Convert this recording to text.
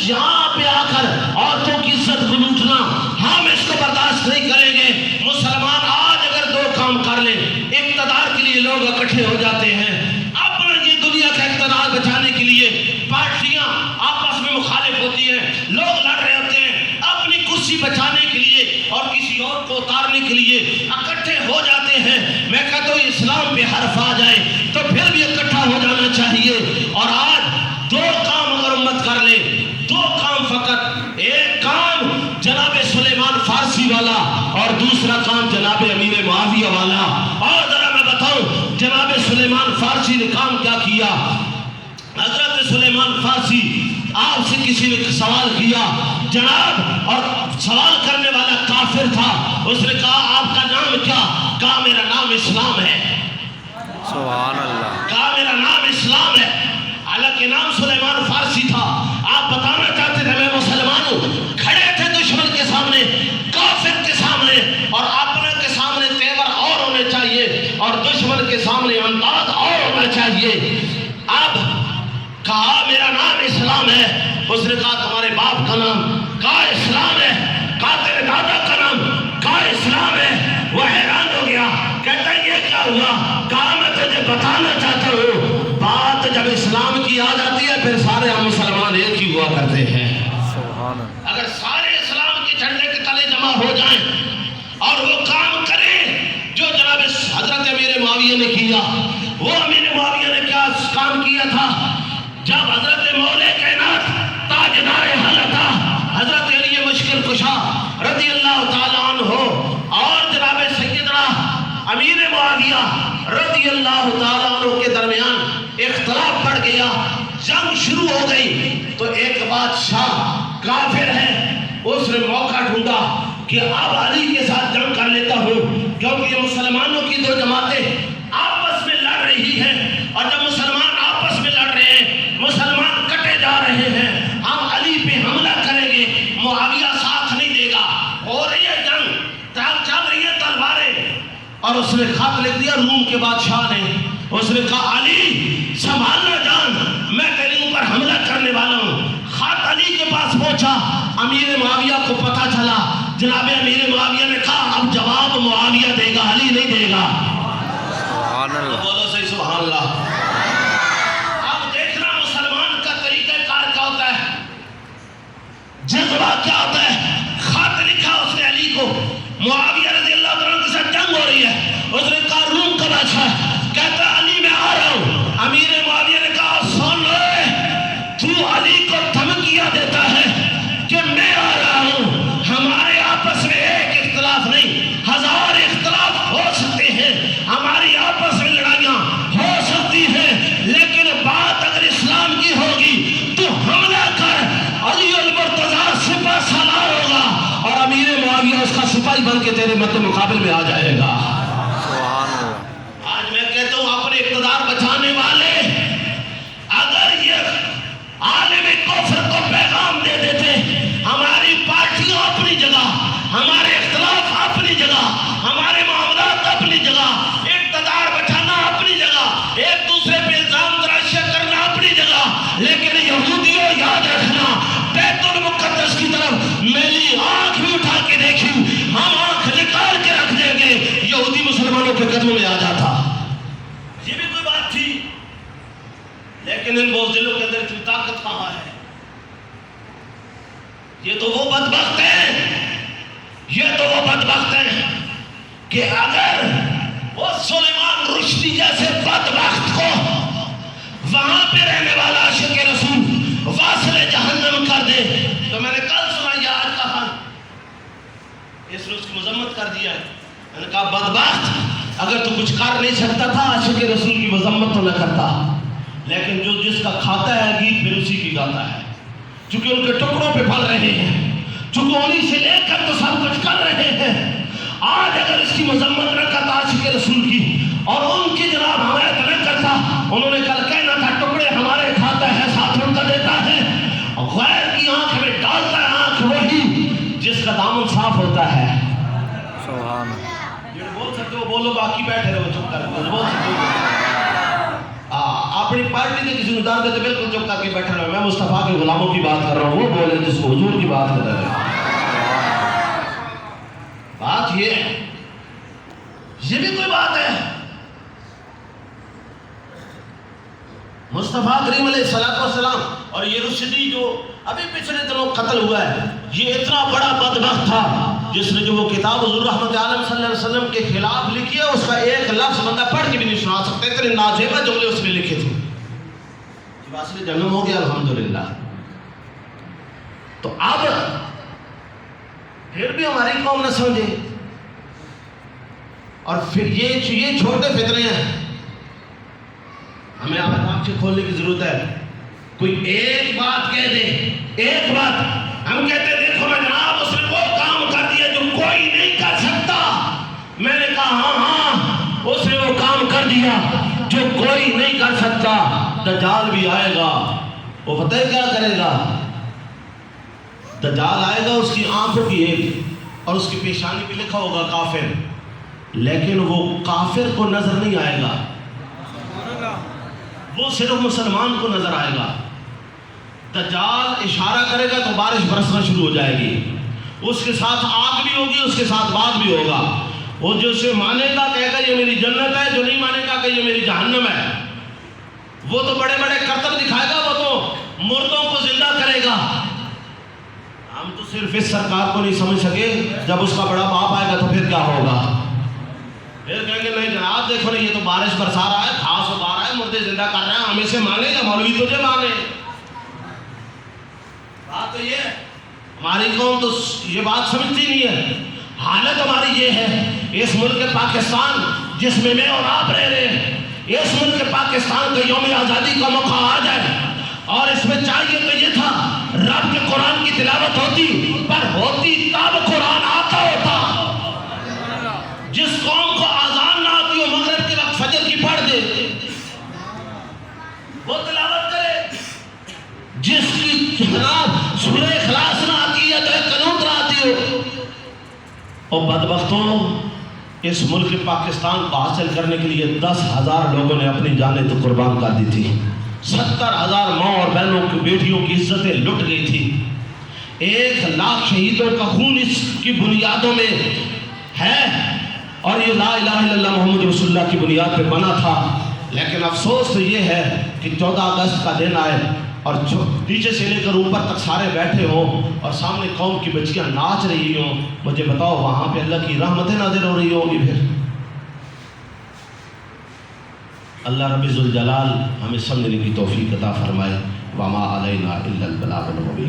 یہاں پہ آ کر عورتوں کی عزت کو لوٹنا ہم اس کو برداشت نہیں کریں گے۔ مسلمان آج اگر دو کام کر لیں، اقتدار کے لیے لوگ اکٹھے ہو جاتے ہیں، اپنا یہ دنیا کا اقتدار بچانے کے لیے پارٹیاں آپس میں مخالف ہوتی ہیں، لوگ لڑ رہے ہوتے ہیں، اپنی کرسی بچانے کے لیے اور کسی اور کو اتارنے کے لیے اکٹھے ہو جاتے ہیں۔ میں کہتا ہوں اسلام پہ حرف آ جائے تو پھر بھی اکٹھا ہو جانا چاہیے۔ اور آج دو کام اگر امت کر لے، دو کام فقط، ایک کام جناب سلیمان فارسی والا اور دوسرا کام جناب امیر معاویہ والا۔ اور ذرا میں بتاؤں جناب سلیمان فارسی نے کام کیا کیا۔ حضرت سلیمان فارسی آپ سے کسی نے سوال کیا جناب، اور سوال کرنے والا کافر تھا، اس نے کہا آپ کا نام کیا؟ کہا میرا نام اسلام ہے۔ سبحان اللہ۔ کہا میرا نام اسلام ہے، حالانکہ نام سلیمان فارسی تھا۔ آپ بتانا چاہتے تھے میں مسلمان ہوں، کھڑے تھے دشمن کے سامنے، کافر کے سامنے، اور اپنے کے سامنے تیور اور ہونے چاہیے اور دشمن کے سامنے انداز اور ہونا چاہیے۔ اب کہا میرا نام اسلام ہے، اس نے کہا تمہارے باپ کا نام؟ کہا اسلام ہے۔ کہا تیرے دادا کا نام؟ کہا اسلام ہے۔ وہ حیران ہو گیا، کہتا ہے یہ کیا ہوا؟ کہا میں تجھے بتانا چاہتا ہوں، بات جب اسلام کی آ جاتی ہے پھر سارے ہم مسلمان ایک ہی ہوا کرتے ہیں۔ سبحان اللہ۔ اگر سارے اسلام کے جھنڈے کے تلے جمع ہو جائیں اور وہ کام کریں جو جناب حضرت امیر معاویہ نے کیا، وہ امیر معاویہ نے کیا کام کیا تھا؟ جب حضرت مولا کائنات تاجدار حلقہ حضرت علی مشکل کشا رضی اللہ تعالیٰ عنہ اور جناب سیدنا امیر معاویہ رضی اللہ تعالیٰ عنہ کے درمیان اختلاف بڑھ گیا، جنگ شروع ہو گئی، تو ایک بادشاہ کافر ہے، اس نے موقع ڈھونڈا کہ اب علی کے ساتھ جنگ کر لیتا ہوں، کیونکہ یہ مسلمانوں کی دو جماعتیں آپس میں لڑ رہی ہیں، اور جب مسلمان آپس میں لڑ رہے ہیں، مسلمان کٹے جا رہے ہیں، ہم علی پہ حملہ کریں گے، معاویہ ساتھ نہیں دے گا، ہو رہی ہے جنگ، چل رہی ہے تلواریں۔ اور اس نے خط لکھ دیا روم کے بادشاہ نے، اس نے کہا علی سنبھالنا جان، میں تیرے اوپر حملہ کرنے والا ہوں۔ خط علی کے پاس پہنچا، امیر معاویہ کو پتہ چلا، جناب امیر معاویہ نے کہا اب جواب معاویہ دے گا، علی نہیں دے گا۔ سبحان اللہ۔ بولو صحیح سبحان اللہ۔ اب دیکھنا مسلمان کا طریقہ کار کیا ہوتا ہے، جذبہ کیا ہوتا ہے۔ خط لکھا اس نے علی کو، معاویہ رضی اللہ عنہ کے ساتھ جنگ ہو رہی ہے، اس نے کہا روم کا بادشاہ، کہتا علی میں آ رہا ہوں۔ امیر معاویہ نے کہا سن لے، تو علی کو دھمکیاں دیتا ہے کہ میں آ رہا ہوں، ہمارے آپس میں ایک اختلاف نہیں، ہزار اختلاف ہو سکتے ہیں، ہماری آپس میں لڑائیاں ہو سکتی ہیں، لیکن بات اگر اسلام کی ہوگی تو حملہ کر، علی المرتضیٰ سپہ سالار ہوگا اور امیر معاویہ اس کا سپاہی بن کے تیرے مد مقابل میں آ جائے گا۔ سبحان اللہ۔ آج میں کہتا ہوں اپنے اقتدار بچانے والے اگر یہ عالم کفر کو پیغام دے دیتے، ہماری پارٹیاں اپنی جگہ، ہمارے اختلاف اپنی جگہ، ہمارے معاملات اپنی جگہ، اقتدار بچانا اپنی جگہ، ایک دوسرے پہ الزام تراشیاں کرنا اپنی جگہ، لیکن یہودیوں یاد رکھنا، بیت المقدس کی طرف میری آنکھ بھی اٹھا کے دیکھی، ہم آنکھ نکال کے رکھ دیں گے، یہودی مسلمانوں کے قدموں میں آ جاتا۔ یہ بھی کوئی بات تھی، لیکن ان بوزدلوں کے اندر اتنی طاقت کہاں ہے؟ یہ تو وہ بدبخت ہیں کہ اگر وہ سلیمان رشدی جیسے بدبخت کو وہاں پہ رہنے والا عاشق رسول واصل جہنم کر دے، تو میں نے کل سنا یہ آج کہا، اس نے اس کی مذمت کر دیا ہے۔ میں نے کہا بدبخت، اگر تو کچھ کر نہیں سکتا تھا عاشق رسول کی مذمت تو نہ کرتا، لیکن جو جس کا کھاتا ہے گیت پھر اسی کی گاتا ہے، چونکہ ان کے ٹکڑوں پہ پھل رہے ہیں، چونکہ انہی سے لے کر تو سب کچھ کر رہے ہیں۔ آج اگر اس کی مذمت نہ کرتا عاشق رسول کی اور ان کی جناب حمایت نہ کرتا، انہوں نے کل کہنا تھا ٹکڑے ہمارے کھاتا ہے ساتھ ان کا دیتا ہے، غیر کی آنکھ میں ڈالتا ہے آنکھ وہی جس کا دامن صاف ہوتا ہے۔ سبحان اللہ۔ بول سکتے ہو بولو، باقی بیٹھے رہو چپ کر، بول سکتے ہو۔ آپ اپنی پارٹی کے کسی ندار دیتے بالکل چپ کر کے بیٹھا رہا. میں مصطفیٰ کے غلاموں کی بات کر رہا ہوں, وہ بولے جس کو حضور کی بات کر رہے ہیں. بات یہ ہے, یہ بھی کوئی بات ہے. مصطفیٰ کریم علیہ السلام اور یہ رشدی جو ابھی پچھلے دنوں قتل ہوا ہے, یہ اتنا بڑا بدبخت تھا جس نے جو وہ کتاب حضور رحمت عالم صلی اللہ علیہ وسلم کے خلاف لکھی ہے, اس کا ایک لفظ بندہ پڑھ کے بھی نہیں سنا سکتے, اتنے نازیبہ جملے اس میں لکھے تھے. واسطے جنم ہو گیا الحمدللہ. تو اب پھر بھی ہماری قوم نہ سمجھے, اور پھر یہ چھوٹے فتنے ہیں, ہمیں آپ سے کھولنے کی ضرورت ہے. کوئی ایک بات کہہ دے, ایک بات ہم کہتے ہیں دیکھو میں جناب اس نے وہ کام کر دیا جو کوئی نہیں کر سکتا. میں نے کہا ہاں اس نے وہ کام کر دیا جو کوئی نہیں کر سکتا. دجال بھی آئے گا, وہ پتہ ہے کیا کرے گا؟ دجال آئے گا, اس کی آنکھوں کی ایک اور اس کی پیشانی پہ لکھا ہوگا کافر, لیکن وہ کافر کو نظر نہیں آئے گا, وہ صرف مسلمان کو نظر آئے گا. دجال اشارہ کرے گا تو بارش برسنا شروع ہو جائے گی, اس کے ساتھ آگ بھی ہوگی, اس کے ساتھ باد بھی ہوگا. وہ جو اسے مانے گا کہے گا یہ میری جنت ہے, جو نہیں مانے گا کہ یہ میری جہنم ہے. وہ تو بڑے بڑے کرتب دکھائے گا, وہ تو مردوں کو زندہ کرے گا. ہم تو صرف اس سرکار کو نہیں سمجھ سکے, جب اس کا بڑا باپ آئے گا تو پھر کیا ہوگا؟ پھر کہیں گے نہیں جناب دیکھو نا یہ تو بارش برسا رہا ہے, گھاس اگا رہا ہے, مردے زندہ کر رہے ہیں, ہم اسے مانے یا مولوی تجھے مانے؟ بات تو یہ ہے, ہماری قوم تو یہ بات سمجھتی نہیں ہے. حالت ہماری یہ ہے, اس ملک پاکستان جس میں میں اور آپ رہ رہے ہیں, اس ملک پاکستان کا یوم آزادی کا موقع آ جائے, اور اس میں چاہیے تو یہ تھا رب کے قرآن کی تلاوت ہوتی, پر ہوتی تب قرآن آتا ہوتا. جس قوم کو آزان نہ آتی ہو مغرب کے وقت فجر کی پڑھ دے, وہ تلاوت کرے. جس کی جناب سورہ اخلاص نہ آتی ہے تو قنوت نہ آتی ہو. اور بدبختوں, اس ملک پاکستان کو حاصل کرنے کے لیے 10,000 لوگوں نے اپنی جانیں تو قربان کر دی تھی. 70,000 ماں اور بہنوں کی بیٹیوں کی عزتیں لٹ گئی تھی. 1,00,000 شہیدوں کا خون اس کی بنیادوں میں ہے, اور یہ لا الہ الا اللہ محمد رسول اللہ کی بنیاد پہ بنا تھا. لیکن افسوس تو یہ ہے کہ 14 اگست کا دن آئے اور نیچے سے لے کر اوپر تک سارے بیٹھے ہوں اور سامنے قوم کی بچیاں ناچ رہی ہوں. مجھے بتاؤ وہاں پہ اللہ کی رحمتیں نازل ہو رہی ہوں گی؟ پھر اللہ رب ذوالجلال ہمیں سمجھنے کی توفیق عطا فرمائے. وما علینا الا البلاغ المبین.